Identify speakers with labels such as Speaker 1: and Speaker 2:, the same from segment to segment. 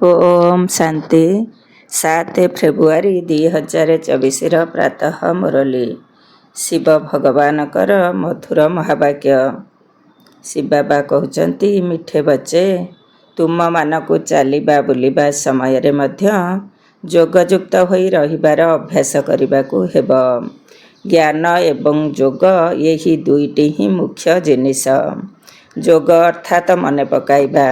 Speaker 1: Om Shanti 7 February 2024 प्रातः मुरली शिव भगवानकर मधुर महावाक्य। शिव बाबा कहते मिठे बच्चे तुम मानकु चलिबा बुलिबा समय रे मध्य जोगयुक्त होई रहिबार अभ्यास करबाकू हेब। ज्ञान एवं जोग यही दुईटी ही मुख्य जिनिस। जोग अर्थात मन पकाइबा।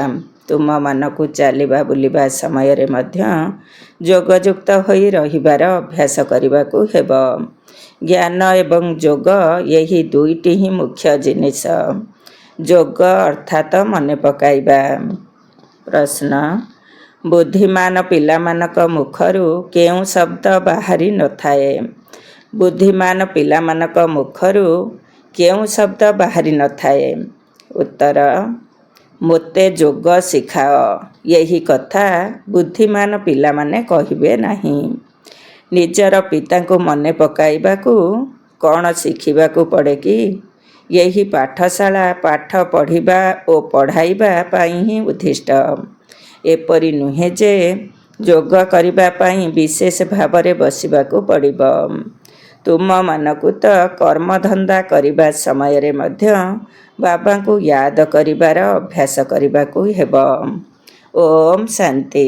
Speaker 1: तुम मानकु चलिबा बुलिबा समय रे मध्य जोगयुक्त होई रहिबार अभ्यास करबाकू हेब। ज्ञान एवं जोग यही दुईटी ही मुख्य जिनिस। जोग अर्थात मन पकाइबा। प्रश्न बुद्धिमान पिलामानक मुखरू केउं शब्द बाहरी नथाए? बुद्धिमान पिलामानक मुखरू केउं शब्द बाहरी नथाए? उत्तर मोते जोग शिखाओ यही कथा बुद्धिमान पिलामाने कहिबे नहीं। निजर पितांकु मने पकाइबाकू कौन शिखिबाकू पड़े कि? यही पाठशाला पाठ पढ़िबा ओ पढ़ाइबा पाई ही उद्दिष्ट। एपरि नुहे जे जोग करिबा पाई विशेष भावरे बसिबाकू पड़िबो। तुम मानकु तो कर्मधंदा करिबा समय रे मध्य बाबांकु याद करिबार अभ्यास करिबाकू हेब। ओम शांति।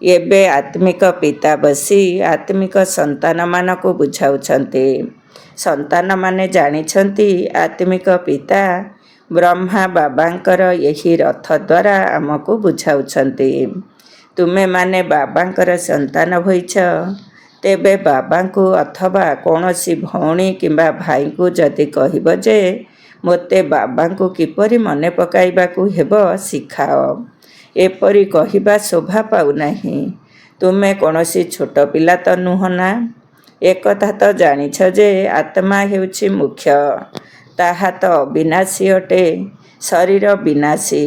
Speaker 1: एबे आत्मिक पिता बसी आत्मिक संतान मानकु बुझाउछन्ति। संतान माने जानिछन्ति आत्मिक पिता ब्रह्मा बाबांकर यही रथ द्वारा आमको बुझाउछन्ति। तुमे माने बाबांकर संतान होइछ। तेबे बाबांकु अथवा कौनसी भौणी किंबा भाईकु जदि कहिब जे मोते बाबांकु किपरि मने पकाइबाकू हेब शिखाओ, एपरि कहिबा शोभा पाउ नाही। तुमे कौनसी छोट पिला तो नुह ना। एकथा तो जानिछ जे आत्मा हेउछि मुख्य। ताहा तो अविनाशी अटे। शरीर विनाशी,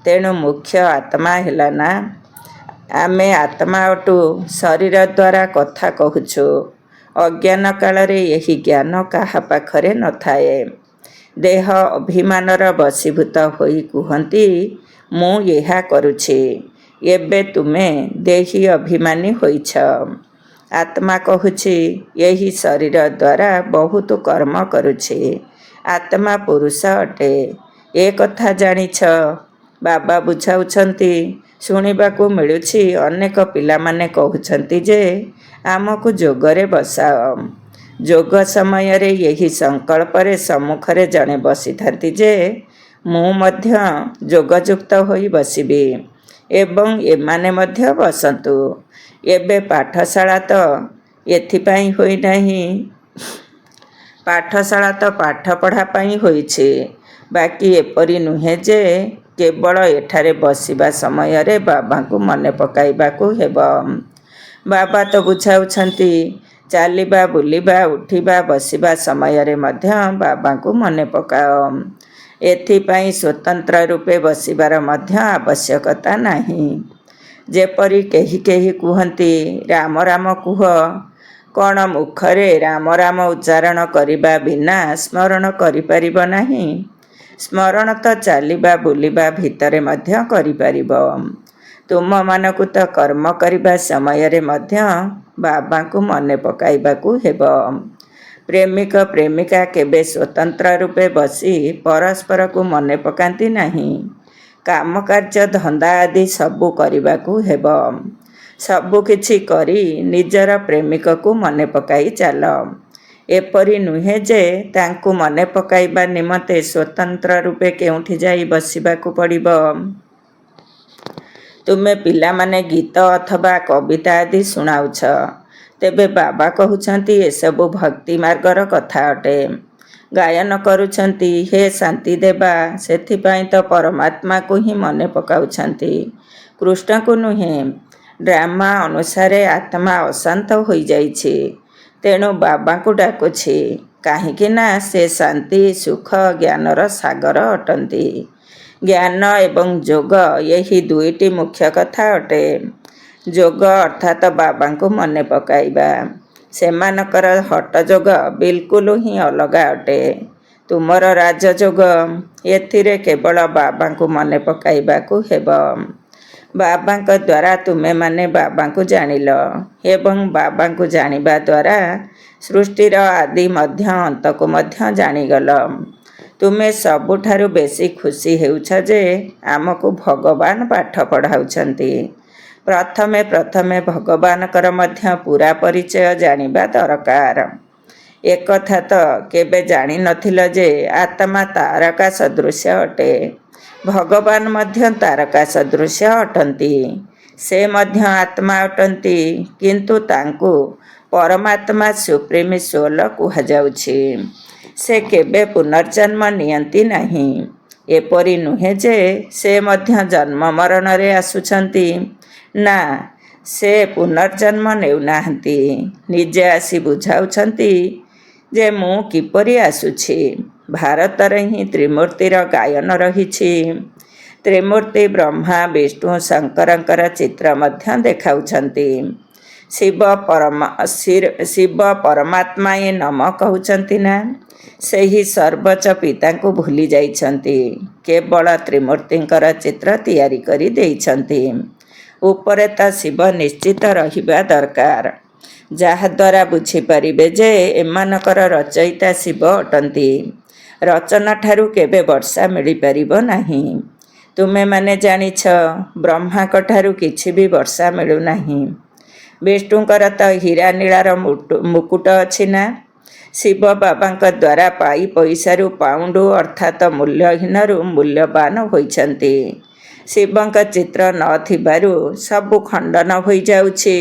Speaker 1: तेणु मुख्य आत्मा हेला ना। आमे आत्मा अटू शरीर द्वारा कथा कहूछु। अज्ञान कालरे यही ज्ञान काहा पाखरे नथाए। देह अभिमानर बशीभूत होई कुहंती मु एहा करुछि। एबे तुमे देही अभिमानी होइछ। आत्मा कहूछि यही शरीर द्वारा बहुत कर्म करुछि। आत्मा पुरुष अटे। ए कथा जानिछ। बाबा बुझाउछन्ति। शुणिबाकू मिलुछि अनेक पिलामाने कहउछन्ति जे आमकु जोगरे बसाओ। जोग समय रे यही संकल्परे सम्मुखरे जणे बसिथांति जे मु मध्य जोगयुक्त होई बसिबी एवं एमाने मध्य बसन्तु। एबे पाठशाला तो एथिपाई होई नाही। पाठशाला तो पाठ पढ़ा पाई होइछे। बाकी एपरि नुहे जे केवल एठारे बसिबा समय रे बाबांकु मने पकाइबाकू हेब। बाबा तो बुझाउछन्ति चालिबा बुलिबा उठिबा बसिबा समय रे मध्य बाबांकु मने पकाओ। एथिपाई स्वतंत्र रूपे बसिबार मध्य आवश्यकता नाही। जेपरि केही केही कुहंती राम राम कुह, कौन मुखरे राम राम उच्चारण करिबा बिना स्मरण करिपारिब नाही? स्मरण तो चालिबा बुलिबा भितरे मध्य करिपारिब। तुम मानकु तो कर्म करिबा समय रे मध्य बाबांकु मने पकाइबाकू हेब। प्रेमिक प्रेमिका केबे स्वतंत्र रूपे बसी परस्पर को मने पकांती नाही। काम कार्य धंदा आदि सबु करिबाकू हेब। सबु किछि करी निजर प्रेमिक को मने पकाई चाल। एपरि नुहे जे तांकु मने पकाइबा निमते स्वतंत्र रूपे केउठी जाई बसिबाकू पड़िब। तुमे पिला माने गीत अथवा कविता आदि सुनाउछ। तेबे बाबा कहउछन्ति एसबु भक्ति मार्गर कथा अटे। गायन करुछन्ति हे शांति देबा, सेथिपाई तो परमात्मा को ही मने पकाउछन्ति, कृष्ण को नुहे। ड्रामा अनुसारे आत्मा अशांत होई जाइछि। तेणु बाबा को डाकुछि काहेकि ना से शांति सुख ज्ञानर सागर अटंती। ज्ञान एवं जोग यही दुईटी मुख्य कथा अटे। जोग अर्थात बाबांकु मने पकाइबा। सेमानकर हट जोग बिल्कुल ही अलगा अटे। तुमर राजयोग एथिरे केवल बाबांकु मने पकाइबाकू हेब। ବାବାଙ୍କ ଦ୍ୱାରା ତୁମେମାନେ ବାବାଙ୍କୁ ଜାଣିଲ ଏବଂ ବାବାଙ୍କୁ ଜାଣିବା ଦ୍ୱାରା ସୃଷ୍ଟିର ଆଦି ମଧ୍ୟ ଅନ୍ତକୁ ମଧ୍ୟ ଜାଣିଗଲ। ତୁମେ ସବୁଠାରୁ ବେଶୀ ଖୁସି ହେଉଛ ଯେ ଆମକୁ ଭଗବାନ ପାଠ ପଢ଼ାଉଛନ୍ତି। ପ୍ରଥମେ ପ୍ରଥମେ ଭଗବାନଙ୍କର ମଧ୍ୟ ପୂରା ପରିଚୟ ଜାଣିବା ଦରକାର। ଏକଥା ତ କେବେ ଜାଣିନଥିଲ ଯେ ଆତ୍ମା ତାରକା ସଦୃଶ ଅଟେ। ଭଗବାନ ମଧ୍ୟ ତାରକା ସଦୃଶ ଅଟନ୍ତି। ସେ ମଧ୍ୟ ଆତ୍ମା ଅଟନ୍ତି, କିନ୍ତୁ ତାଙ୍କୁ ପରମାତ୍ମା ସୁପ୍ରିମ ସୋଲ କୁହାଯାଉଛି। ସେ କେବେ ପୁନର୍ଜନ୍ମ ନିଅନ୍ତି ନାହିଁ। ଏପରି ନୁହେଁ ଯେ ସେ ମଧ୍ୟ ଜନ୍ମ ମରଣରେ ଆସୁଛନ୍ତି। ନା, ସେ ପୁନର୍ଜନ୍ମ ନେଉନାହାନ୍ତି। ନିଜେ ଆସି ବୁଝାଉଛନ୍ତି ଯେ ମୁଁ କିପରି ଆସୁଛି। ଭାରତରେ ହିଁ ତ୍ରିମୂର୍ତ୍ତିର ଗାୟନ ରହିଛି। ତ୍ରିମୂର୍ତ୍ତି ବ୍ରହ୍ମା ବିଷ୍ଣୁ ଶଙ୍କରଙ୍କର ଚିତ୍ର ମଧ୍ୟ ଦେଖାଉଛନ୍ତି। ଶିବ ପରମାତ୍ମାଏ ନମ କହୁଛନ୍ତି ନା? ସେହି ସର୍ବୋଚ୍ଚ ପିତାଙ୍କୁ ଭୁଲି ଯାଇଛନ୍ତି। କେବଳ ତ୍ରିମୂର୍ତ୍ତିଙ୍କର ଚିତ୍ର ତିଆରି କରି ଦେଇଛନ୍ତି। ଉପରେ ତ ଶିବ ନିଶ୍ଚିତ ରହିବା ଦରକାର, ଯାହାଦ୍ୱାରା ବୁଝିପାରିବେ ଯେ ଏମାନଙ୍କର ରଚୟିତା ଶିବ ଅଟନ୍ତି। ରଚନା ଠାରୁ କେବେ ବର୍ଷା ମିଳିପାରିବ ନାହିଁ। ତୁମେମାନେ ଜାଣିଛ, ବ୍ରହ୍ମାଙ୍କ ଠାରୁ କିଛି ବି ବର୍ଷା ମିଳୁନାହିଁ। ବିଷ୍ଣୁଙ୍କର ତ ହୀରା ନୀଳାର ମୁକୁଟ ଅଛି ନା? ଶିବ ବାବାଙ୍କ ଦ୍ୱାରା ପାଇ ପଇସାରୁ ପାଉଣ୍ଡ ଅର୍ଥାତ୍ ମୂଲ୍ୟହୀନରୁ ମୂଲ୍ୟବାନ ହୋଇଛନ୍ତି। ଶିବଙ୍କ ଚିତ୍ର ନଥିବାରୁ ସବୁ ଖଣ୍ଡନ ହୋଇଯାଉଛି।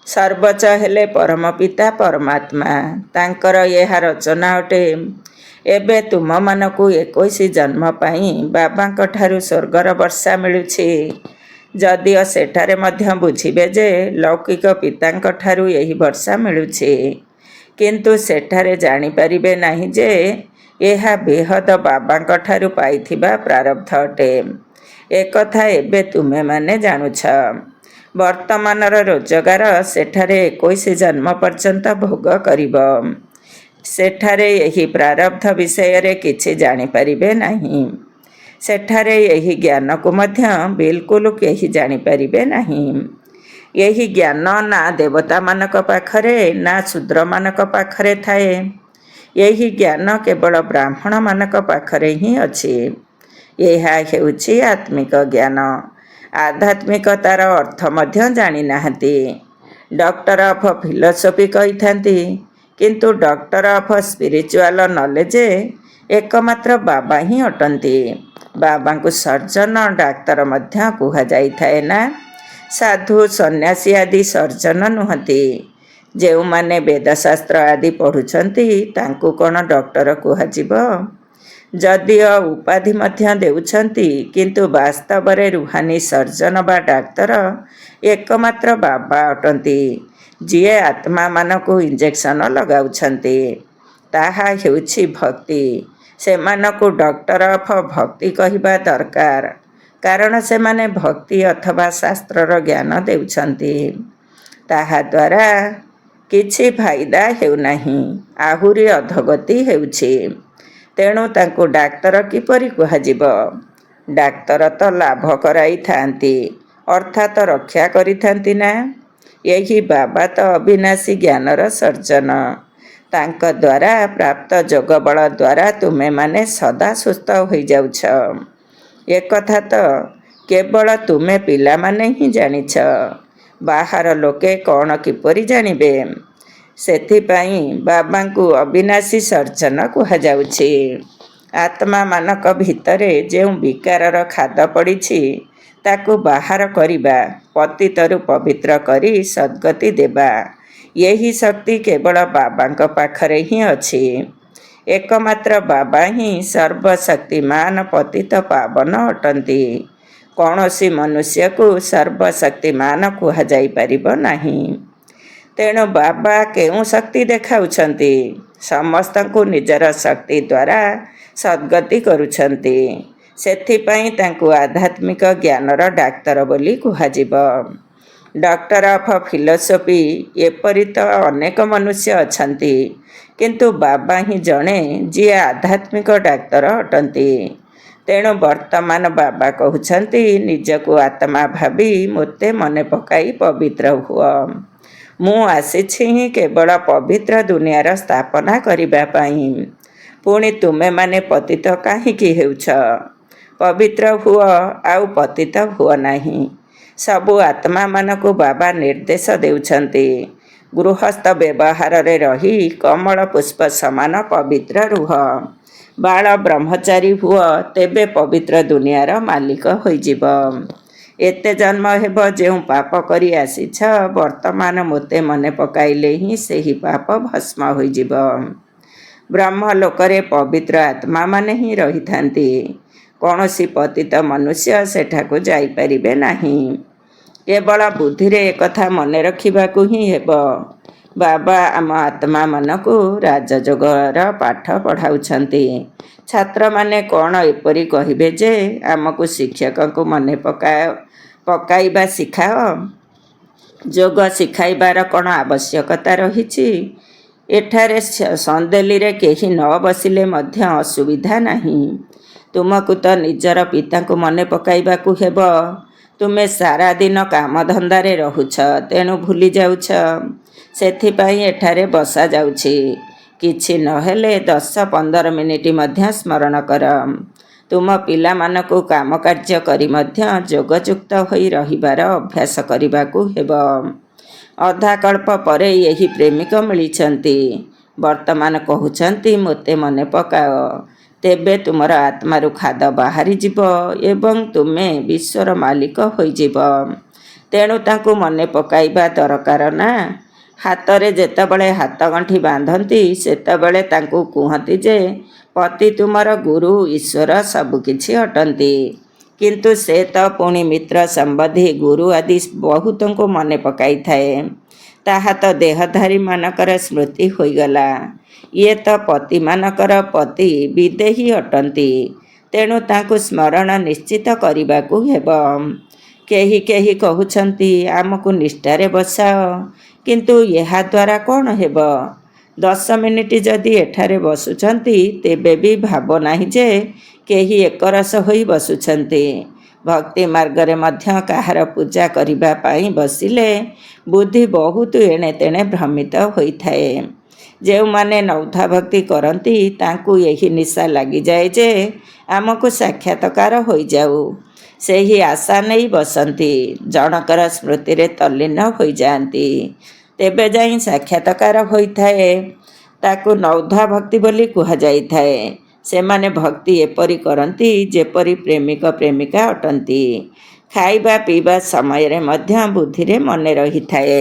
Speaker 1: ସର୍ବୋଚ୍ଚ ହେଲେ ପରମ ପିତା ପରମାତ୍ମା, ତାଙ୍କର ଏହା ରଚନା ଅଟେ। ଏବେ ତୁମମାନଙ୍କୁ 21 ଜନ୍ମ ପାଇଁ ବାବାଙ୍କ ଠାରୁ ସ୍ୱର୍ଗର ବର୍ଷା ମିଳୁଛି। ଯଦିଓ ସେଠାରେ ମଧ୍ୟ ବୁଝିବେ ଯେ ଲୌକିକ ପିତାଙ୍କ ଠାରୁ ଏହି ବର୍ଷା ମିଳୁଛି, କିନ୍ତୁ ସେଠାରେ ଜାଣିପାରିବେ ନାହିଁ ଯେ ଏହା ବେହଦ ବାବାଙ୍କ ଠାରୁ ପାଇଥିବା ପ୍ରାରବ୍ଧ ଅଟେ। ଏକଥା ଏବେ ତୁମେମାନେ ଜାଣୁଛ। ବର୍ତ୍ତମାନର ରୋଜଗାର ସେଠାରେ 21 ଜନ୍ମ ପର୍ଯ୍ୟନ୍ତ ଭୋଗ କରିବ। ସେଠାରେ ଏହି ପ୍ରାରବ୍ଧ ବିଷୟରେ କିଛି ଜାଣିପାରିବେ ନାହିଁ। ସେଠାରେ ଏହି ଜ୍ଞାନକୁ ମଧ୍ୟ ବିଲକୁଲ କେହି ଜାଣିପାରିବେ ନାହିଁ। ଏହି ଜ୍ଞାନ ନା ଦେବତାମାନଙ୍କ ପାଖରେ ନା ଶୂଦ୍ରମାନଙ୍କ ପାଖରେ ଥାଏ। ଏହି ଜ୍ଞାନ କେବଳ ବ୍ରାହ୍ମଣମାନଙ୍କ ପାଖରେ ହିଁ ଅଛି। ଏହା ହେଉଛି ଆତ୍ମିକ ଜ୍ଞାନ। ଆଧ୍ୟାତ୍ମିକତାର ଅର୍ଥ ମଧ୍ୟ ଜାଣିନାହାନ୍ତି। ଡକ୍ଟର ଅଫ୍ ଫିଲୋସଫି କହିଥାନ୍ତି, କିନ୍ତୁ ଡକ୍ଟର ଅଫ୍ ସ୍ପିରିଚୁଆଲ ନଲେଜ ଏକମାତ୍ର ବାବା ହିଁ ଅଟନ୍ତି। ବାବାଙ୍କୁ ସର୍ଜନ ଡାକ୍ତର ମଧ୍ୟ କୁହାଯାଇଥାଏ ନା? ସାଧୁ ସନ୍ନ୍ୟାସୀ ଆଦି ସର୍ଜନ ନୁହନ୍ତି। ଯେଉଁମାନେ ବେଦଶାସ୍ତ୍ର ଆଦି ପଢ଼ୁଛନ୍ତି ତାଙ୍କୁ କ'ଣ ଡକ୍ଟର କୁହାଯିବ? ଯଦିଓ ଉପାଧି ମଧ୍ୟ ଦେଉଛନ୍ତି, କିନ୍ତୁ ବାସ୍ତବରେ ରୁହାନୀ ସର୍ଜନ ବା ଡାକ୍ତର ଏକମାତ୍ର ବାବା ଅଟନ୍ତି, ଯିଏ ଆତ୍ମାମାନଙ୍କୁ ଇଞ୍ଜେକ୍ସନ ଲଗାଉଛନ୍ତି। ତାହା ହେଉଛି ଭକ୍ତି। ସେମାନଙ୍କୁ ଡକ୍ଟର ଅଫ ଭକ୍ତି କହିବା ଦରକାର, କାରଣ ସେମାନେ ଭକ୍ତି ଅଥବା ଶାସ୍ତ୍ରର ଜ୍ଞାନ ଦେଉଛନ୍ତି। ତାହାଦ୍ୱାରା କିଛି ଫାଇଦା ହେଉନାହିଁ, ଆହୁରି ଅଧୋଗତି ହେଉଛି। ତେଣୁ ତାଙ୍କୁ ଡାକ୍ତର କିପରି କୁହାଯିବ? ଡାକ୍ତର ତ ଲାଭ କରାଇଥାନ୍ତି, ଅର୍ଥାତ୍ ରକ୍ଷା କରିଥାନ୍ତି ନା? ଏହି ବାବା ତ ଅବିନାଶୀ ଜ୍ଞାନର ସର୍ଜନ। ତାଙ୍କ ଦ୍ୱାରା ପ୍ରାପ୍ତ ଯୋଗବଳ ଦ୍ୱାରା ତୁମେମାନେ ସଦା ସୁସ୍ଥ ହୋଇଯାଉଛ। ଏକଥା ତ କେବଳ ତୁମେ ପିଲାମାନେ ହିଁ ଜାଣିଛ। ବାହାର ଲୋକେ କ'ଣ କିପରି ଜାଣିବେ? ସେଥିପାଇଁ ବାବାଙ୍କୁ ଅବିନାଶୀ ସର୍ଜନ କୁହାଯାଉଛି। ଆତ୍ମାମାନଙ୍କ ଭିତରେ ଯେଉଁ ବିକାରର ଖାଦ ପଡ଼ିଛି ତାକୁ ବାହାର କରିବା, ପତିତରୁ ପବିତ୍ର କରି ସଦ୍ଗତି ଦେବା, ଏହି ଶକ୍ତି କେବଳ ବାବାଙ୍କ ପାଖରେ ହିଁ ଅଛି। ଏକମାତ୍ର ବାବା ହିଁ ସର୍ବଶକ୍ତିମାନ ପତିତ ପାବନ ଅଟନ୍ତି। କୌଣସି ମନୁଷ୍ୟକୁ ସର୍ବଶକ୍ତିମାନ କୁହାଯାଇପାରିବ ନାହିଁ। ତେଣୁ ବାବା କେଉଁ ଶକ୍ତି ଦେଖାଉଛନ୍ତି? ସମସ୍ତଙ୍କୁ ନିଜର ଶକ୍ତି ଦ୍ୱାରା ସଦ୍ଗତି କରୁଛନ୍ତି। ସେଥିପାଇଁ ତାଙ୍କୁ ଆଧ୍ୟାତ୍ମିକ ଜ୍ଞାନର ଡାକ୍ତର ବୋଲି କୁହାଯିବ। ଡକ୍ଟର ଅଫ ଫିଲୋସଫି ଏପରି ତ ଅନେକ ମନୁଷ୍ୟ ଅଛନ୍ତି, କିନ୍ତୁ ବାବା ହିଁ ଜଣେ ଯିଏ ଆଧ୍ୟାତ୍ମିକ ଡାକ୍ତର ଅଟନ୍ତି। ତେଣୁ ବର୍ତ୍ତମାନ ବାବା କହୁଛନ୍ତି ନିଜକୁ ଆତ୍ମା ଭାବି ମୋତେ ମନେ ପକାଇ ପବିତ୍ର ହୁଅ। ମୁଁ ଆସିଛି ହିଁ କେବଳ ପବିତ୍ର ଦୁନିଆର ସ୍ଥାପନା କରିବା ପାଇଁ। ପୁଣି ତୁମେମାନେ ପତିତ କାହିଁକି ହେଉଛ? ପବିତ୍ର ହୁଅ, ଆଉ ପତିତ ହୁଅ ନାହିଁ। ସବୁ ଆତ୍ମାମାନଙ୍କୁ ବାବା ନିର୍ଦ୍ଦେଶ ଦେଉଛନ୍ତି, ଗୃହସ୍ଥ ବ୍ୟବହାରରେ ରହି କମଳ ପୁଷ୍ପ ସମାନ ପବିତ୍ର ରୁହ। ବାଳ ବ୍ରହ୍ମଚାରୀ ହୁଅ, ତେବେ ପବିତ୍ର ଦୁନିଆର ମାଲିକ ହୋଇଯିବ। ଏତେ ଜନ୍ମ ହେବ ଯେଉଁ ପାପ କରି ଆସିଛ, ବର୍ତ୍ତମାନ ମୋତେ ମନେ ପକାଇଲେ ହିଁ ସେହି ପାପ ଭସ୍ମ ହୋଇଯିବ। ବ୍ରହ୍ମଲୋକରେ ପବିତ୍ର ଆତ୍ମାମାନେ ହିଁ ରହିଥାନ୍ତି। କୌଣସି ପତିତ ମନୁଷ୍ୟ ସେଠାକୁ ଯାଇପାରିବେ ନାହିଁ। କେବଳ ବୁଦ୍ଧିରେ ଏକଥା ମନେ ରଖିବାକୁ ହିଁ ହେବ। ବାବା ଆମ ଆତ୍ମାମାନଙ୍କୁ ରାଜଯୋଗର ପାଠ ପଢ଼ାଉଛନ୍ତି। ଛାତ୍ରମାନେ କ'ଣ ଏପରି କହିବେ ଯେ ଆମକୁ ଶିକ୍ଷକଙ୍କୁ ମନେ ପକାଇବା ଶିଖାଅ? ଯୋଗ ଶିଖାଇବାର କ'ଣ ଆବଶ୍ୟକତା ରହିଛି? ଏଠାରେ ସନ୍ଦେଲିରେ କେହି ନ ବସିଲେ ମଧ୍ୟ ଅସୁବିଧା ନାହିଁ। ତୁମକୁ ତ ନିଜର ପିତାଙ୍କୁ ମନେ ପକାଇବାକୁ ହେବ। ତୁମେ ସାରାଦିନ କାମଧନ୍ଦାରେ ରହୁଛ, ତେଣୁ ଭୁଲି ଯାଉଛ। ସେଥିପାଇଁ ଏଠାରେ ବସାଯାଉଛି। କିଛି ନହେଲେ 10-15 ମିନିଟ୍ ମଧ୍ୟ ସ୍ମରଣ କର। ତୁମ ପିଲାମାନଙ୍କୁ କାମ କାର୍ଯ୍ୟ କରି ମଧ୍ୟ ଯୋଗଯୁକ୍ତ ହୋଇ ରହିବାର ଅଭ୍ୟାସ କରିବାକୁ ହେବ। ଅଧାକଳ୍ପ ପରେ ଏହି ପ୍ରେମିକ ମିଳିଛନ୍ତି। ବର୍ତ୍ତମାନ କହୁଛନ୍ତି ମୋତେ ମନେ ପକାଅ। ତେବେ ତୁମର ଆତ୍ମାରୁ ଖାଦ ବାହାରିଯିବ ଏବଂ ତୁମେ ବିଶ୍ୱର ମାଲିକ ହୋଇଯିବ। ତେଣୁ ତାଙ୍କୁ ମନେ ପକାଇବା ଦରକାର ନା। ହାତରେ ଯେତେବେଳେ ହାତଗଣ୍ଠି ବାନ୍ଧନ୍ତି ସେତେବେଳେ ତାଙ୍କୁ କୁହନ୍ତି ଯେ ପତି ତୁମର ଗୁରୁ, ଈଶ୍ୱର ସବୁକିଛି ଅଟନ୍ତି। କିନ୍ତୁ ସେ ତ ପୁଣି ମିତ୍ର, ସମ୍ବନ୍ଧୀ, ଗୁରୁ ଆଦି ବହୁତଙ୍କୁ ମନେ ପକାଇଥାଏ। ତାହା ତ ଦେହଧାରୀମାନଙ୍କର ସ୍ମୃତି ହୋଇଗଲା। ଇଏ ତ ପତିମାନଙ୍କର ପତି, ବିଦେହୀ ଅଟନ୍ତି। ତେଣୁ ତାଙ୍କୁ ସ୍ମରଣ ନିଶ୍ଚିତ କରିବାକୁ ହେବ। କେହି କେହି କହୁଛନ୍ତି ଆମକୁ ନିଷ୍ଠାରେ ବସାଅ। କିନ୍ତୁ ଏହାଦ୍ୱାରା କ'ଣ ହେବ? 10 ମିନିଟ୍ ଯଦି ଏଠାରେ ବସୁଛନ୍ତି, ତେବେ ବି ଭାବ ନାହିଁ ଯେ କେହି ଏକରସ ହୋଇ ବସୁଛନ୍ତି। ଭକ୍ତି ମାର୍ଗରେ ମଧ୍ୟ କାହାର ପୂଜା କରିବା ପାଇଁ ବସିଲେ ବୁଦ୍ଧି ବହୁତ ଏଣେ ତେଣେ ଭ୍ରମିତ ହୋଇଥାଏ। ଯେଉଁମାନେ ନୌଥା ଭକ୍ତି କରନ୍ତି ତାଙ୍କୁ ଏହି ନିଶା ଲାଗିଯାଏ ଯେ ଆମକୁ ସାକ୍ଷାତକାର ହୋଇଯାଉ। ସେହି ଆଶା ନେଇ ବସନ୍ତି। ଜଣକର ସ୍ମୃତିରେ ତଲ୍ଲୀନ ହୋଇଯାଆନ୍ତି। ତେବେ ଯାଇ ସାକ୍ଷାତକାର ହୋଇଥାଏ। ତାକୁ ନୌଧା ଭକ୍ତି ବୋଲି କୁହାଯାଇଥାଏ। ସେମାନେ ଭକ୍ତି ଏପରି କରନ୍ତି ଯେପରି ପ୍ରେମିକ ପ୍ରେମିକା ଅଟନ୍ତି। ଖାଇବା ପିଇବା ସମୟରେ ମଧ୍ୟ ବୁଦ୍ଧିରେ ମନେ ରହିଥାଏ।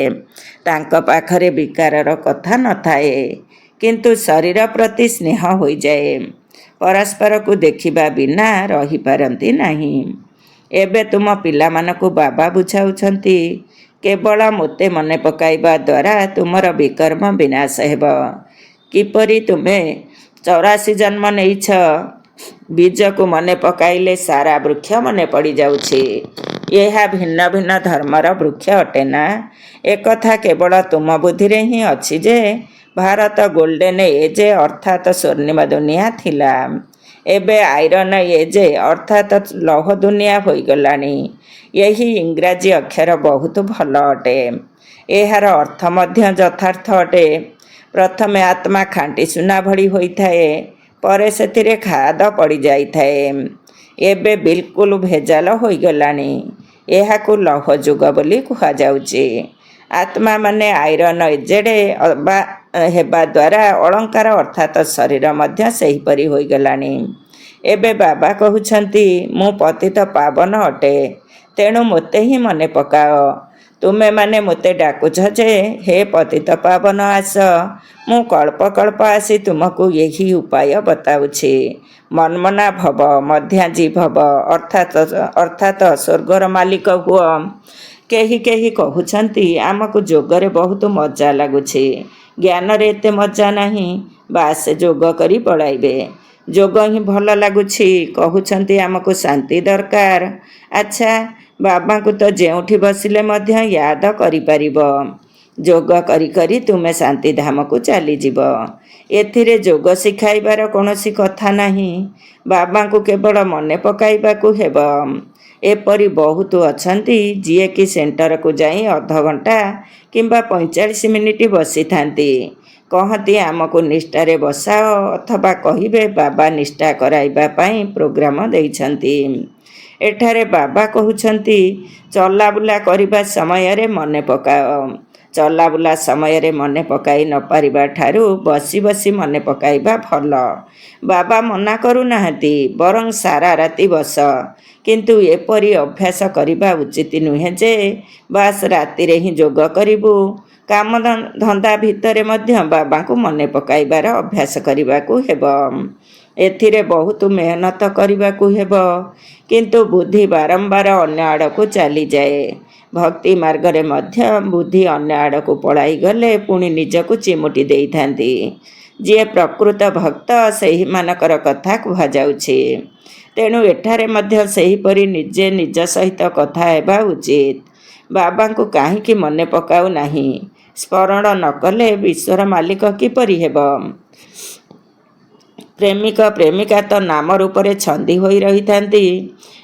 Speaker 1: ତାଙ୍କ ପାଖରେ ବିକାରର କଥା ନଥାଏ, କିନ୍ତୁ ଶରୀର ପ୍ରତି ସ୍ନେହ ହୋଇଯାଏ। ପରସ୍ପରକୁ ଦେଖିବା ବିନା ରହିପାରନ୍ତି ନାହିଁ। ଏବେ ତୁମ ପିଲାମାନଙ୍କୁ ବାବା ବୁଝାଉଛନ୍ତି, କେବଳ ମୋତେ ମନେ ପକାଇବା ଦ୍ୱାରା ତୁମର ବିକର୍ମ ବିନାଶ ହେବ। କିପରି ତୁମେ 84 ଜନ୍ମ ନେଇଛ? ବୀଜକୁ ମନେ ପକାଇଲେ ସାରା ବୃକ୍ଷ ମନେ ପଡ଼ିଯାଉଛି। ଏହା ଭିନ୍ନ ଭିନ୍ନ ଧର୍ମର ବୃକ୍ଷ ଅଟେ ନା? ଏକଥା କେବଳ ତୁମ ବୁଦ୍ଧିରେ ହିଁ ଅଛି ଯେ ଭାରତ ଗୋଲ୍ଡେନ୍ ଏଜ୍ ଅର୍ଥାତ୍ ସ୍ୱର୍ଣ୍ଣିମ ଦୁନିଆ ଥିଲା। ଏବେ ଆଇରନ୍ ଏଜ୍ ଅର୍ଥାତ୍ ଲୌହ ଦୁନିଆ ହୋଇଗଲାଣି। ଏହି ଇଂରାଜୀ ଅକ୍ଷର ବହୁତ ଭଲ ଅଟେ। ଏହାର ଅର୍ଥ ମଧ୍ୟ ଯଥାର୍ଥ ଅଟେ। ପ୍ରଥମେ ଆତ୍ମା ଖାଣ୍ଟି ସୁନା ଭଳି ହୋଇଥାଏ, ପରେ ସେଥିରେ ଖାଦ ପଡ଼ିଯାଇଥାଏ। ଏବେ ବିଲକୁଲ ଭେଜାଲ ହୋଇଗଲାଣି। ଏହାକୁ ଲୌହ ଯୁଗ ବୋଲି କୁହାଯାଉଛି। ଆତ୍ମାମାନେ ଆଇରନ୍ ଏଜେଡ୍ ହେବା ଦ୍ୱାରା ଅଳଙ୍କାର ଅର୍ଥାତ୍ ଶରୀର ମଧ୍ୟ ସେହିପରି ହୋଇଗଲାଣି। ଏବେ ବାବା କହୁଛନ୍ତି ମୁଁ ପତିତ ପାବନ ଅଟେ, ତେଣୁ ମୋତେ ହିଁ ମନେ ପକାଅ। ତୁମେମାନେ ମୋତେ ଡାକୁଛ ଯେ ହେ ପତିତ ପାବନ ଆସ। ମୁଁ କଳ୍ପ କଳ୍ପ ଆସି ତୁମକୁ ଏହି ଉପାୟ ବତାଉଛି। ମନ୍ମନା ଭବ, ମଧ୍ୟାଜି ଭବ, ଅର୍ଥାତ୍ ସ୍ୱର୍ଗର ମାଲିକ ହୁଅ। କେହି କେହି କହୁଛନ୍ତି ଆମକୁ ଯୋଗରେ ବହୁତ ମଜା ଲାଗୁଛି, ଜ୍ଞାନରେ ଏତେ ମଜା ନାହିଁ। ବାସ୍ ଯୋଗ କରି ପଳାଇବେ। ଯୋଗ ହିଁ ଭଲ ଲାଗୁଛି। କହୁଛନ୍ତି ଆମକୁ ଶାନ୍ତି ଦରକାର। ଆଚ୍ଛା, ବାବାଙ୍କୁ ତ ଯେଉଁଠି ବସିଲେ ମଧ୍ୟ ୟାଦ କରିପାରିବ। ଯୋଗ କରି କରି ତୁମେ ଶାନ୍ତିଧାମକୁ ଚାଲିଯିବ। ଏଥିରେ ଯୋଗ ଶିଖାଇବାର କୌଣସି କଥା ନାହିଁ। ବାବାଙ୍କୁ କେବଳ ମନେ ପକାଇବାକୁ ହେବ। ଏପରି ବହୁତ ଅଛନ୍ତି ଯିଏକି ସେଣ୍ଟରକୁ ଯାଇ ଅଧଘଣ୍ଟା କିମ୍ବା 45 ମିନିଟ୍ ବସିଥାନ୍ତି। କହନ୍ତି ଆମକୁ ନିଷ୍ଠାରେ ବସାଅ, ଅଥବା କହିବେ ବାବା ନିଷ୍ଠା କରାଇବା ପାଇଁ ପ୍ରୋଗ୍ରାମ ଦେଇଛନ୍ତି। ଏଠାରେ ବାବା କହୁଛନ୍ତି ଚଲାବୁଲା କରିବା ସମୟରେ ମନେ ପକାଅ। ଚଲାବୁଲା ସମୟରେ ମନେ ପକାଇ ନ ପାରିବା ଠାରୁ ବସି ବସି ମନେ ପକାଇବା ଭଲ। ବାବା ମନା କରୁନାହାନ୍ତି, ବରଂ ସାରା ରାତି ବସ। କିନ୍ତୁ ଏପରି ଅଭ୍ୟାସ କରିବା ଉଚିତ ନୁହେଁ ଯେ ବାସ୍ ରାତିରେ ହିଁ ଯୋଗ କରିବୁ। କାମ ଧନ୍ଦା ଭିତରେ ମଧ୍ୟ ବାବାଙ୍କୁ ମନେ ପକାଇବାର ଅଭ୍ୟାସ କରିବାକୁ ହେବ। ଏଥିରେ ବହୁତ ମେହନତ କରିବାକୁ ହେବ, କିନ୍ତୁ ବୁଦ୍ଧି ବାରମ୍ବାର ଅନ୍ୟ ଆଡ଼କୁ ଚାଲିଯାଏ। ଭକ୍ତି ମାର୍ଗରେ ମଧ୍ୟ ବୁଦ୍ଧି ଅନ୍ୟ ଆଡ଼କୁ ପଳାଇଗଲେ ପୁଣି ନିଜକୁ ଚିମୁଟି ଦେଇଥାନ୍ତି। ଯିଏ ପ୍ରକୃତ ଭକ୍ତ ସେହିମାନଙ୍କର କଥା କୁହାଯାଉଛି। ତେଣୁ ଏଠାରେ ମଧ୍ୟ ସେହିପରି ନିଜେ ନିଜ ସହିତ କଥା ହେବା ଉଚିତ। ବାବାଙ୍କୁ କାହିଁକି ମନେ ପକାଉ ନାହିଁ? ସ୍ମରଣ ନ କଲେ ବିଶ୍ୱର ମାଲିକ କିପରି ହେବ? ପ୍ରେମିକ ପ୍ରେମିକା ତ ନାମ ରୂପରେ ଛନ୍ଦି ହୋଇ ରହିଥାନ୍ତି।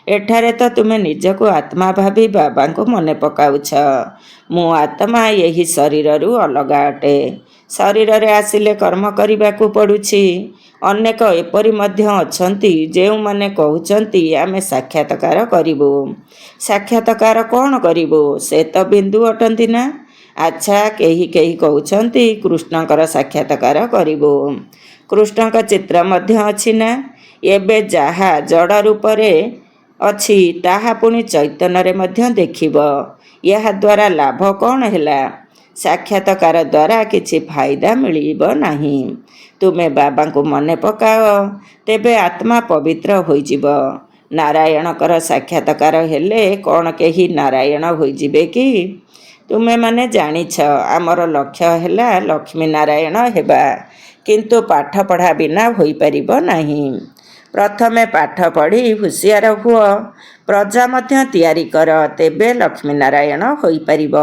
Speaker 1: ଏଠାରେ ତ ତୁମେ ନିଜକୁ ଆତ୍ମା ଭାବି ବାବାଙ୍କୁ ମନେ ପକାଉଛ। ମୁଁ ଆତ୍ମା ଏହି ଶରୀରରୁ ଅଲଗା ଅଟେ। ଶରୀରରେ ଆସିଲେ କର୍ମ କରିବାକୁ ପଡ଼ୁଛି। ଅନେକ ଏପରି ମଧ୍ୟ ଅଛନ୍ତି ଯେଉଁମାନେ କହୁଛନ୍ତି ଆମେ ସାକ୍ଷାତକାର କରିବୁ। ସାକ୍ଷାତକାର କ'ଣ କରିବୁ? ସେ ତ ବିନ୍ଦୁ ଅଟନ୍ତି ନା? ଆଚ୍ଛା, କେହି କେହି କହୁଛନ୍ତି କୃଷ୍ଣଙ୍କର ସାକ୍ଷାତକାର କରିବୁ। କୃଷ୍ଣଙ୍କ ଚିତ୍ର ମଧ୍ୟ ଅଛି ନା? ଏବେ ଯାହା ଜଡ଼ ରୂପରେ ଅଛି ତାହା ପୁଣି ଚୈତନ୍ୟରେ ମଧ୍ୟ ଦେଖିବ। ଏହାଦ୍ୱାରା ଲାଭ କ'ଣ ହେଲା? ସାକ୍ଷାତକାର ଦ୍ୱାରା କିଛି ଫାଇଦା ମିଳିବ ନାହିଁ। ତୁମେ ବାବାଙ୍କୁ ମନେ ପକାଅ, ତେବେ ଆତ୍ମା ପବିତ୍ର ହୋଇଯିବ। ନାରାୟଣଙ୍କର ସାକ୍ଷାତକାର ହେଲେ କ'ଣ କେହି ନାରାୟଣ ହୋଇଯିବେ କି? ତୁମେମାନେ ଜାଣିଛ ଆମର ଲକ୍ଷ୍ୟ ହେଲା ଲକ୍ଷ୍ମୀ ନାରାୟଣ ହେବା, କିନ୍ତୁ ପାଠପଢ଼ା ବିନା ହୋଇପାରିବ ନାହିଁ। ପ୍ରଥମେ ପାଠ ପଢ଼ି ହୁସିଆର ହୁଅ, ପ୍ରଜା ମଧ୍ୟ ତିଆରି କର, ତେବେ ଲକ୍ଷ୍ମୀ ନାରାୟଣ ହୋଇପାରିବ।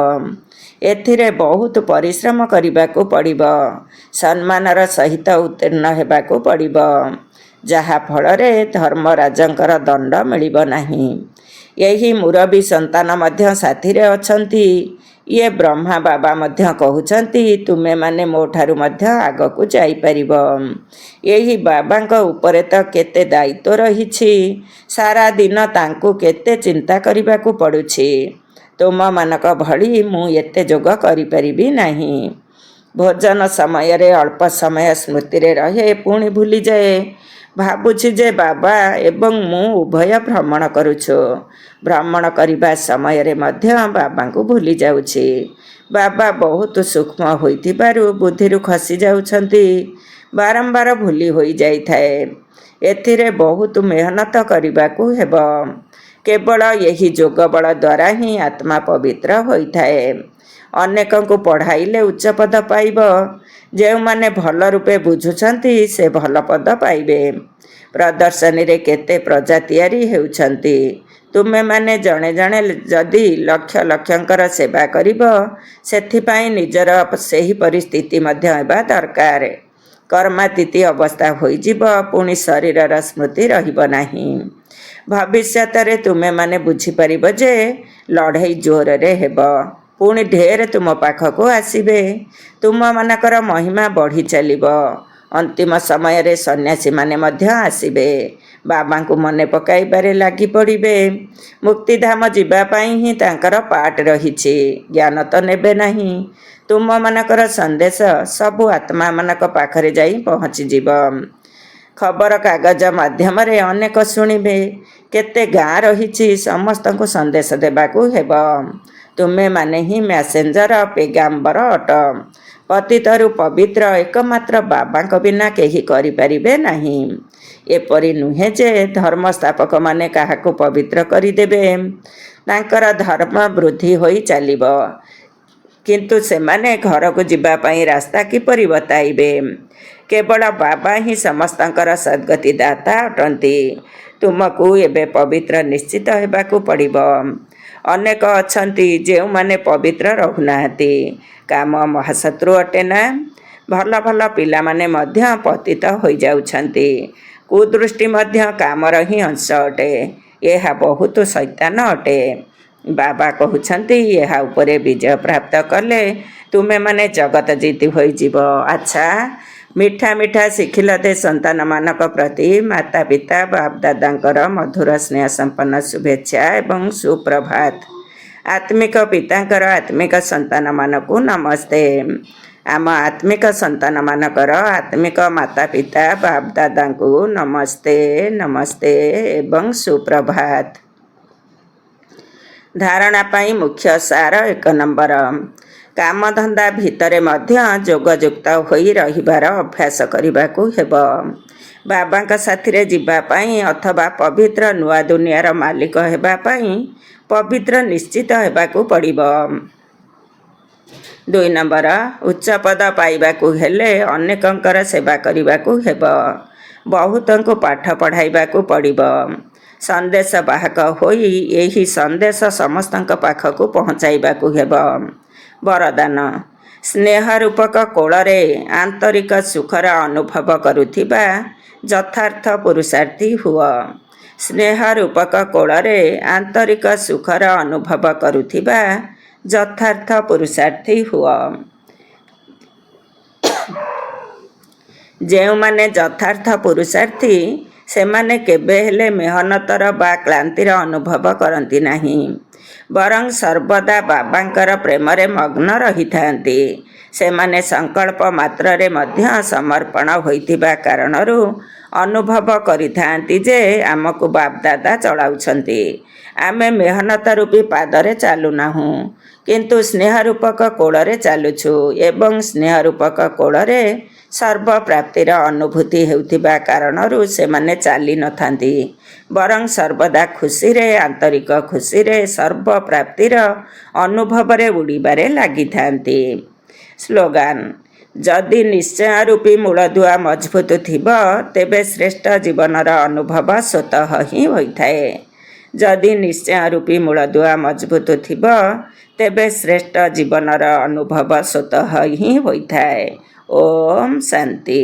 Speaker 1: ଏଥିରେ ବହୁତ ପରିଶ୍ରମ କରିବାକୁ ପଡ଼ିବ। ସମ୍ମାନର ସହିତ ଉତ୍ତୀର୍ଣ୍ଣ ହେବାକୁ ପଡ଼ିବ, ଯାହା ଫଳରେ ଧର୍ମରାଜଙ୍କର ଦଣ୍ଡ ମିଳିବ ନାହିଁ। ଏହି ମୁରବୀ ସନ୍ତାନ ମଧ୍ୟ ସାଥିରେ ଅଛନ୍ତି। ଇଏ ବ୍ରହ୍ମା ବାବା ମଧ୍ୟ କହୁଛନ୍ତି ତୁମେମାନେ ମୋ ଠାରୁ ମଧ୍ୟ ଆଗକୁ ଯାଇପାରିବ। ଏହି ବାବାଙ୍କ ଉପରେ ତ କେତେ ଦାୟିତ୍ୱ ରହିଛି। ସାରା ଦିନ ତାଙ୍କୁ କେତେ ଚିନ୍ତା କରିବାକୁ ପଡ଼ୁଛି। ତୁମମାନଙ୍କ ଭଳି ମୁଁ ଏତେ ଯୋଗ କରିପାରିବି ନାହିଁ। ଭୋଜନ ସମୟରେ ଅଳ୍ପ ସମୟ ସ୍ମୃତିରେ ରହେ, ପୁଣି ଭୁଲିଯାଏ। ଭାବୁଛି ଯେ ବାବା ଏବଂ ମୁଁ ଉଭୟ ଭ୍ରମଣ କରୁଛୁ। ଭ୍ରମଣ କରିବା ସମୟରେ ମଧ୍ୟ ବାବାଙ୍କୁ ଭୁଲି ଯାଉଛି। ବାବା ବହୁତ ସୂକ୍ଷ୍ମ ହୋଇଥିବାରୁ ବୁଦ୍ଧିରୁ ଖସି ଯାଉଛନ୍ତି। ବାରମ୍ବାର ଭୁଲି ହୋଇଯାଇଥାଏ। ଏଥିରେ ବହୁତ ମେହନତ କରିବାକୁ ହେବ। କେବଳ ଏହି ଯୋଗ ବଳ ଦ୍ୱାରା ହିଁ ଆତ୍ମା ପବିତ୍ର ହୋଇଥାଏ। ଅନେକଙ୍କୁ ପଢ଼ାଇଲେ ଉଚ୍ଚ ପଦ ପାଇବ। ଯେଉଁମାନେ ଭଲ ରୂପେ ବୁଝୁଛନ୍ତି ସେ ଭଲ ପଦ ପାଇବେ। ପ୍ରଦର୍ଶନୀରେ କେତେ ପ୍ରଜା ତିଆରି ହେଉଛନ୍ତି। ତୁମେମାନେ ଜଣେ ଜଣେ ଯଦି ଲକ୍ଷ ଲକ୍ଷଙ୍କର ସେବା କରିବ, ସେଥିପାଇଁ ନିଜର ସେହି ପରିସ୍ଥିତି ମଧ୍ୟ ହେବା ଦରକାର। କର୍ମାତୀତି ଅବସ୍ଥା ହୋଇଯିବ, ପୁଣି ଶରୀରର ସ୍ମୃତି ରହିବ ନାହିଁ। ଭବିଷ୍ୟତରେ ତୁମେମାନେ ବୁଝିପାରିବ ଯେ ଲଢ଼େଇ ଜୋରରେ ହେବ। ପୁଣି ଢେର ତୁମ ପାଖକୁ ଆସିବେ। ତୁମମାନଙ୍କର ମହିମା ବଢ଼ି ଚାଲିବ। ଅନ୍ତିମ ସମୟରେ ସନ୍ନ୍ୟାସୀମାନେ ମଧ୍ୟ ଆସିବେ। ବାବାଙ୍କୁ ମନେ ପକାଇବାରେ ଲାଗି ପଡ଼ିବେ। ମୁକ୍ତିଧାମ ଯିବା ପାଇଁ ହିଁ ତାଙ୍କର ପାଠ ରହିଛି। ଜ୍ଞାନ ତ ନେବେ ନାହିଁ। ତୁମମାନଙ୍କର ସନ୍ଦେଶ ସବୁ ଆତ୍ମାମାନଙ୍କ ପାଖରେ ଯାଇ ପହଞ୍ଚିଯିବ। ଖବରକାଗଜ ମାଧ୍ୟମରେ ଅନେକ ଶୁଣିବେ। କେତେ ଗାଁ ରହିଛି, ସମସ୍ତଙ୍କୁ ସନ୍ଦେଶ ଦେବାକୁ ହେବ। ତୁମେମାନେ ହିଁ ମେସେଞ୍ଜର, ପେଗାମ୍ବର ଅଟ। ପତିତରୁ ପବିତ୍ର ଏକମାତ୍ର ବାବାଙ୍କ ବିନା କେହି କରିପାରିବେ ନାହିଁ। ଏପରି ନୁହେଁ ଯେ ଧର୍ମସ୍ଥାପକମାନେ କାହାକୁ ପବିତ୍ର କରିଦେବେ। ତାଙ୍କର ଧର୍ମ ବୃଦ୍ଧି ହୋଇ ଚାଲିବ, କିନ୍ତୁ ସେମାନେ ଘରକୁ ଯିବା ପାଇଁ ରାସ୍ତା କିପରି ବତାଇବେ? କେବଳ ବାବା ହିଁ ସମସ୍ତଙ୍କର ସଦ୍ଗତି ଦାତା ଅଟନ୍ତି। ତୁମକୁ ଏବେ ପବିତ୍ର ନିଶ୍ଚିତ ହେବାକୁ ପଡ଼ିବ। ଅନେକ ଅଛନ୍ତି ଯେଉଁମାନେ ପବିତ୍ର ରହୁନାହାନ୍ତି। କାମ ମହାଶତ୍ରୁ ଅଟେ ନା? ଭଲ ଭଲ ପିଲାମାନେ ମଧ୍ୟ ପତିତ ହୋଇଯାଉଛନ୍ତି। କୁଦୃଷ୍ଟି ମଧ୍ୟ କାମର ହିଁ ଅଂଶ ଅଟେ। ଏହା ବହୁତ ଶୈତାନ ଅଟେ। ବାବା କହୁଛନ୍ତି, ଏହା ଉପରେ ବିଜୟ ପ୍ରାପ୍ତ କଲେ ତୁମେମାନେ ଜଗତ ଜିତି ହୋଇଯିବ। ଆଚ୍ଛା, ମିଠା ମିଠା ଶିଖିଲତେ ସନ୍ତାନମାନଙ୍କ ପ୍ରତି ମାତା ପିତା ବାପ ଦାଦାଙ୍କର ମଧୁର ସ୍ନେହ ସମ୍ପନ୍ନ ଶୁଭେଚ୍ଛା ଏବଂ ସୁପ୍ରଭାତ। ଆତ୍ମିକ ପିତାଙ୍କର ଆତ୍ମିକ ସନ୍ତାନମାନଙ୍କୁ ନମସ୍ତେ। ଆମ ଆତ୍ମିକ ସନ୍ତାନମାନଙ୍କର ଆତ୍ମିକ ମାତା ପିତା ବାପ ଦାଦାଙ୍କୁ ନମସ୍ତେ ନମସ୍ତେ ଏବଂ ସୁପ୍ରଭାତ। ଧାରଣା ପାଇଁ ମୁଖ୍ୟ ସାର 1 ନମ୍ବର। କାମଧନ୍ଦା ଭିତରେ ମଧ୍ୟ ଯୋଗଯୁକ୍ତ ହୋଇ ରହିବାର ଅଭ୍ୟାସ କରିବାକୁ ହେବ। ବାବାଙ୍କ ସାଥିରେ ଯିବା ପାଇଁ ଅଥବା ପବିତ୍ର ନୂଆ ଦୁନିଆର ମାଲିକ ହେବା ପାଇଁ ପବିତ୍ର ନିଶ୍ଚିତ ହେବାକୁ ପଡ଼ିବ। 2 ନମ୍ବର, ଉଚ୍ଚ ପଦ ପାଇବାକୁ ହେଲେ ଅନେକଙ୍କର ସେବା କରିବାକୁ ହେବ। ବହୁତଙ୍କୁ ପାଠ ପଢ଼ାଇବାକୁ ପଡ଼ିବ। ସନ୍ଦେଶ ବାହକ ହୋଇ ଏହି ସନ୍ଦେଶ ସମସ୍ତଙ୍କ ପାଖକୁ ପହଞ୍ଚାଇବାକୁ ହେବ। ବରଦାନ: ସ୍ନେହ ରୂପକ କୋଳରେ ଆନ୍ତରିକ ସୁଖର ଅନୁଭବ କରୁଥିବା ଯଥାର୍ଥ ପୁରୁଷାର୍ଥୀ ହୁଅ। ସ୍ନେହ ରୂପକ କୋଳରେ ଆନ୍ତରିକ ସୁଖର ଅନୁଭବ କରୁଥିବା ଯଥାର୍ଥ ପୁରୁଷାର୍ଥୀ ହୁଅ। ଯେଉଁମାନେ ଯଥାର୍ଥ ପୁରୁଷାର୍ଥୀ ସେମାନେ କେବେ ହେଲେ ମେହନତର ବା କ୍ଳାନ୍ତିର ଅନୁଭବ କରନ୍ତି ନାହିଁ, ବରଂ ସର୍ବଦା ବାବାଙ୍କର ପ୍ରେମରେ ମଗ୍ନ ରହିଥାନ୍ତି। ସେମାନେ ସଂକଳ୍ପ ମାତ୍ରରେ ମଧ୍ୟ ସମର୍ପଣ ହୋଇଥିବା କାରଣରୁ ଅନୁଭବ କରିଥାନ୍ତି ଯେ ଆମକୁ ବାପଦାଦା ଚଳାଉଛନ୍ତି। ଆମେ ମେହନତ ରୂପୀ ପାଦରେ ଚାଲୁନାହୁଁ, କିନ୍ତୁ ସ୍ନେହ ରୂପକ କୋଳରେ ଚାଲୁଛୁ ଏବଂ ସ୍ନେହ ରୂପକ କୋଳରେ ସର୍ବପ୍ରାପ୍ତିର ଅନୁଭୂତି ହେଉଥିବା କାରଣରୁ ସେମାନେ ଚାଲି ନଥାନ୍ତି, ବରଂ ସର୍ବଦା ଖୁସିରେ, ଆନ୍ତରିକ ଖୁସିରେ ସର୍ବପ୍ରାପ୍ତିର ଅନୁଭବରେ ଉଡ଼ିବାରେ ଲାଗିଥାନ୍ତି। ସ୍ଲୋଗାନ: ଯଦି ନିଶ୍ଚୟ ରୂପୀ ମୂଳଦୁଆ ମଜବୁତ ଥିବ ତେବେ ଶ୍ରେଷ୍ଠ ଜୀବନର ଅନୁଭବ ସ୍ୱତଃ ହିଁ ହୋଇଥାଏ। ଯଦି ନିଶ୍ଚୟ ରୂପୀ ମୂଳଦୁଆ ମଜବୁତ ଥିବ ତେବେ ଶ୍ରେଷ୍ଠ ଜୀବନର ଅନୁଭବ ସ୍ୱତଃ ହିଁ ହୋଇଥାଏ। ଓମ୍ ଶାନ୍ତି।